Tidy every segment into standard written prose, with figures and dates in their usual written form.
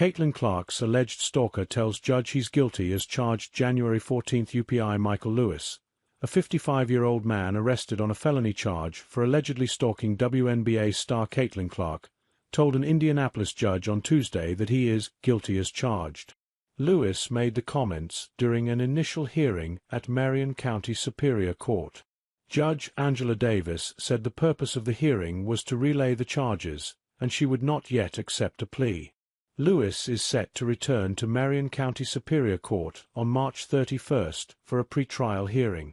Caitlin Clark's alleged stalker tells judge he's guilty as charged. January 14. UPI Michael Lewis, a 55-year-old man arrested on a felony charge for allegedly stalking WNBA star Caitlin Clark, told an Indianapolis judge on Tuesday that he is guilty as charged. Lewis made the comments during an initial hearing at Marion County Superior Court. Judge Angela Davis said the purpose of the hearing was to relay the charges, and she would not yet accept a plea. Lewis is set to return to Marion County Superior Court on March 31 for a pre-trial hearing.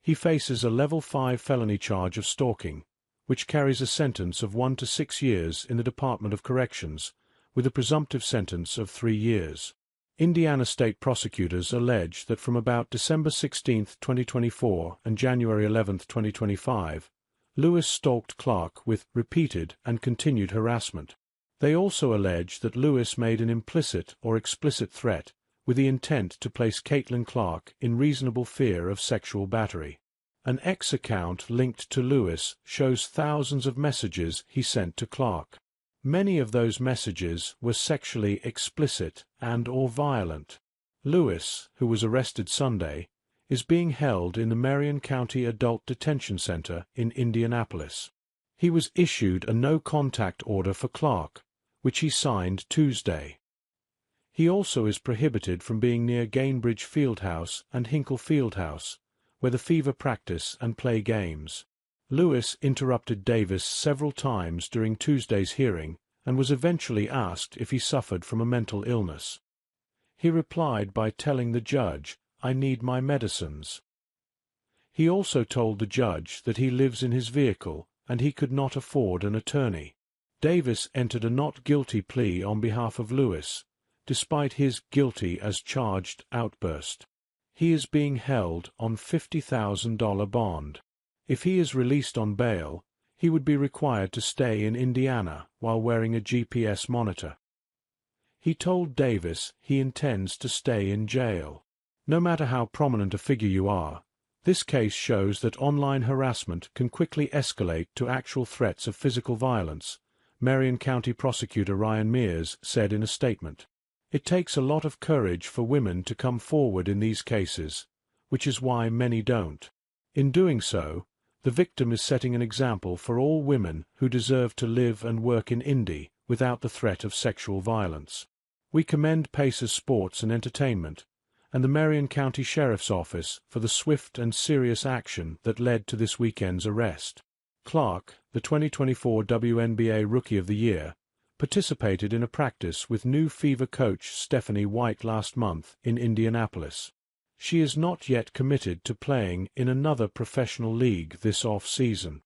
He faces a Level 5 felony charge of stalking, which carries a sentence of 1 to 6 years in the Department of Corrections, with a presumptive sentence of 3 years. Indiana state prosecutors allege that from about December 16, 2024 and January 11, 2025, Lewis stalked Clark with repeated and continued harassment. They also allege that Lewis made an implicit or explicit threat with the intent to place Caitlin Clark in reasonable fear of sexual battery. An X account linked to Lewis shows thousands of messages he sent to Clark. Many of those messages were sexually explicit and/or violent. Lewis, who was arrested Sunday, is being held in the Marion County Adult Detention Center in Indianapolis. He was issued a no-contact order for Clark, which he signed Tuesday. He also is prohibited from being near Gainbridge Fieldhouse and Hinkle Fieldhouse, where the Fever practice and play games. Lewis interrupted Davis several times during Tuesday's hearing and was eventually asked if he suffered from a mental illness. He replied by telling the judge, "I need my medicines." He also told the judge that he lives in his vehicle and he could not afford an attorney. Davis entered a not guilty plea on behalf of Lewis, despite his guilty as charged outburst. He is being held on $50,000 bond. If he is released on bail, he would be required to stay in Indiana while wearing a GPS monitor. He told Davis he intends to stay in jail. No matter how prominent a figure you are, this case shows that online harassment can quickly escalate to actual threats of physical violence, Marion County Prosecutor Ryan Mears said in a statement. It takes a lot of courage for women to come forward in these cases, which is why many don't. In doing so, the victim is setting an example for all women who deserve to live and work in Indy without the threat of sexual violence. We commend Pacers Sports and Entertainment and the Marion County Sheriff's Office for the swift and serious action that led to this weekend's arrest. Clark, the 2024 WNBA Rookie of the Year, participated in a practice with new Fever coach Stephanie White last month in Indianapolis. She is not yet committed to playing in another professional league this off-season.